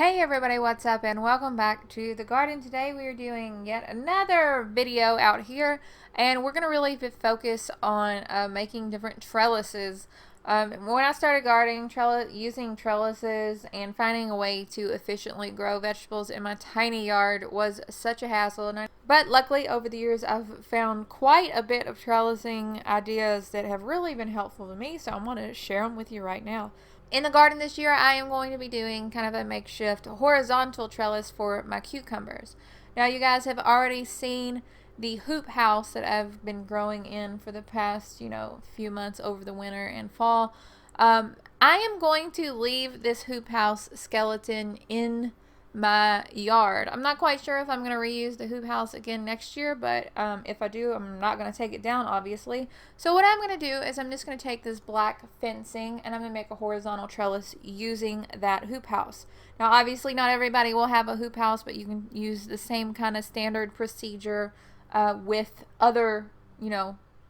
Hey everybody, what's up and welcome back to the garden. Today we are doing yet another video out here and we're going to really focus on making different trellises. When I started gardening, using trellises and finding a way to efficiently grow vegetables in my tiny yard was such a hassle. But luckily over the years I've found quite a bit of trellising ideas that have really been helpful to me, so I'm going to share them with you right now. In the garden this year, I am going to be doing kind of a makeshift horizontal trellis for my cucumbers. Now, you guys have already seen the hoop house that I've been growing in for the past, few months over the winter and fall. I am going to leave this hoop house skeleton in my yard. I'm not quite sure if I'm going to reuse the hoop house again next year, but if I do, I'm not going to take it down, obviously. So what I'm going to do is I'm just going to take this black fencing and I'm going to make a horizontal trellis using that hoop house. Now, obviously, not everybody will have a hoop house, but you can use the same kind of standard procedure with other,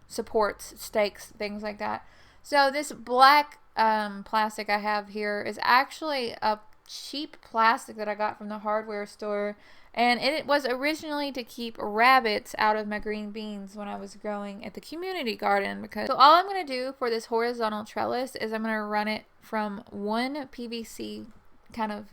supports, stakes, things like that. So this black plastic I have here is actually a cheap plastic that I got from the hardware store, and it was originally to keep rabbits out of my green beans when I was growing at the community garden. So all I'm going to do for this horizontal trellis is I'm going to run it from one PVC kind of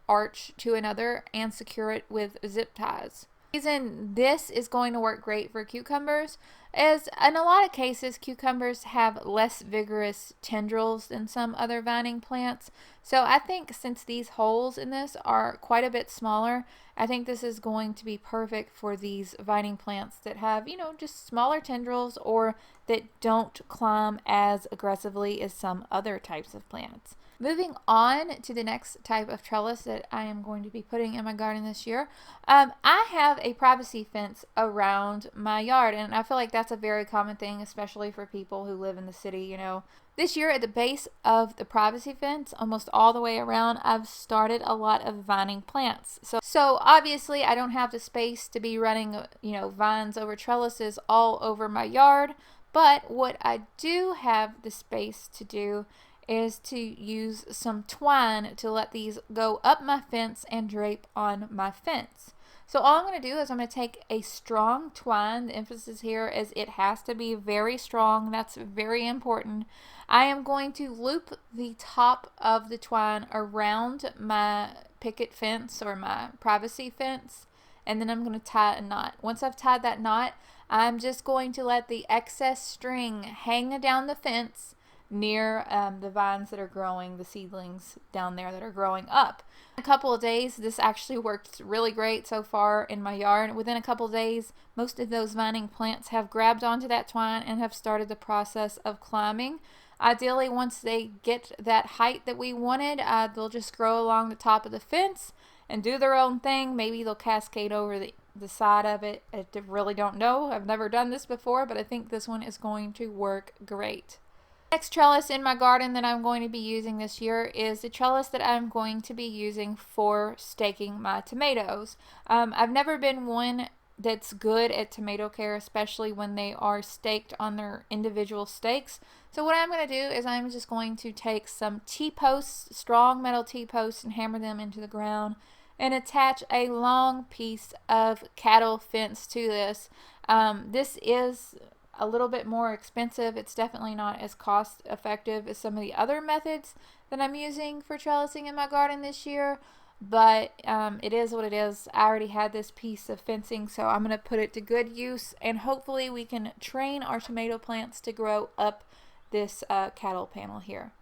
arch to another and secure it with zip ties. The reason this is going to work great for cucumbers is in a lot of cases cucumbers have less vigorous tendrils than some other vining plants. So I think since these holes in this are quite a bit smaller, I think this is going to be perfect for these vining plants that have, just smaller tendrils or that don't climb as aggressively as some other types of plants. Moving on to the next type of trellis that I am going to be putting in my garden this year, I have a privacy fence around my yard, and I feel like that's a very common thing, especially for people who live in the city, This year at the base of the privacy fence, almost all the way around, I've started a lot of vining plants. So obviously I don't have the space to be running, vines over trellises all over my yard, but what I do have the space to do is to use some twine to let these go up my fence and drape on my fence. So all I'm going to do is I'm going to take a strong twine. The emphasis here is it has to be very strong. That's very important. I am going to loop the top of the twine around my picket fence or my privacy fence, and then I'm going to tie a knot. Once I've tied that knot, I'm just going to let the excess string hang down the fence near the vines that are growing, the seedlings down there that are growing up. In a couple of days, this actually worked really great so far in my yard. Within a couple of days, most of those vining plants have grabbed onto that twine and have started the process of climbing. Ideally, once they get that height that we wanted, they'll just grow along the top of the fence and do their own thing. Maybe they'll cascade over the side of it. I really don't know. I've never done this before, but I think this one is going to work great. Next trellis in my garden that I'm going to be using this year is the trellis that I'm going to be using for staking my tomatoes. I've never been one that's good at tomato care, especially when they are staked on their individual stakes. So what I'm going to do is I'm just going to take some T-posts, strong metal T-posts, and hammer them into the ground and attach a long piece of cattle fence to this. This is a little bit more expensive. It's definitely not as cost effective as some of the other methods that I'm using for trellising in my garden this year, but it is what it is. I already had this piece of fencing, so I'm going to put it to good use, and hopefully we can train our tomato plants to grow up this cattle panel here.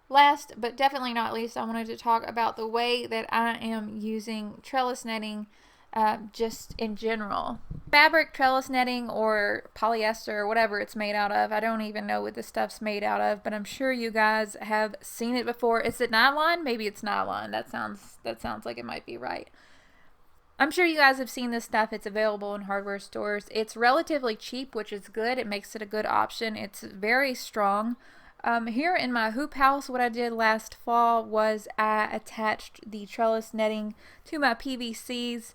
Last but definitely not least, I wanted to talk about the way that I am using trellis netting just in general. Fabric trellis netting or polyester or whatever it's made out of. I don't even know what this stuff's made out of, but I'm sure you guys have seen it before. Is it nylon? Maybe it's nylon. That sounds like it might be right. I'm sure you guys have seen this stuff. It's available in hardware stores. It's relatively cheap, which is good. It makes it a good option. It's very strong. Here in my hoop house, what I did last fall was I attached the trellis netting to my PVCs.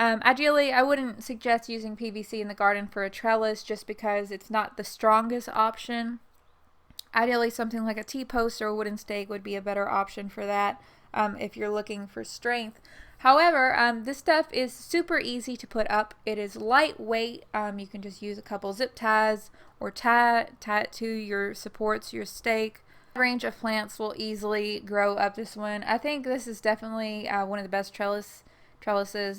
Ideally, I wouldn't suggest using PVC in the garden for a trellis just because it's not the strongest option. Ideally, something like a T-post or a wooden stake would be a better option for that. if you're looking for strength. However, this stuff is super easy to put up. It is lightweight. You can just use a couple zip ties or tie it to your supports, your stake. A range of plants will easily grow up this one. I think this is definitely one of the best trellises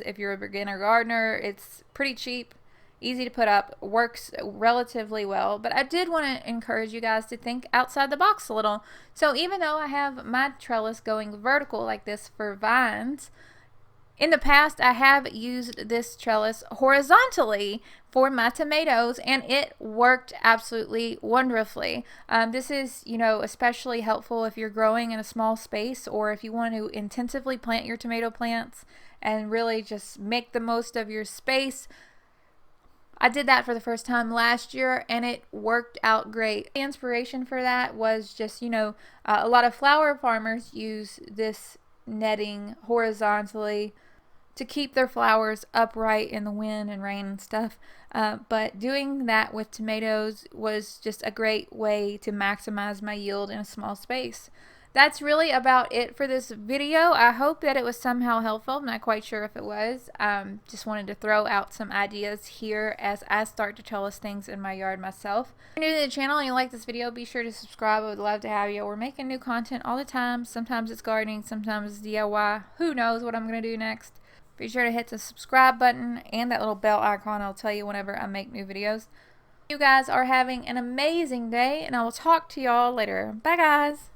if you're a beginner gardener. It's pretty cheap, easy to put up, works relatively well. But I did want to encourage you guys to think outside the box a little. So even though I have my trellis going vertical like this for vines, in the past, I have used this trellis horizontally for my tomatoes, and it worked absolutely wonderfully. This is, especially helpful if you're growing in a small space, or if you want to intensively plant your tomato plants and really just make the most of your space. I did that for the first time last year, and it worked out great. The inspiration for that was just, a lot of flower farmers use this netting horizontally to keep their flowers upright in the wind and rain and stuff. But doing that with tomatoes was just a great way to maximize my yield in a small space. That's really about it for this video. I hope that it was somehow helpful. I'm not quite sure if it was. Just wanted to throw out some ideas here as I start to trellis things in my yard myself. If you're new to the channel and you like this video, be sure to subscribe. I would love to have you. We're making new content all the time. Sometimes it's gardening, sometimes it's DIY. Who knows what I'm going to do next? Be sure to hit the subscribe button and that little bell icon. I'll tell you whenever I make new videos. You guys are having an amazing day, and I will talk to y'all later. Bye, guys.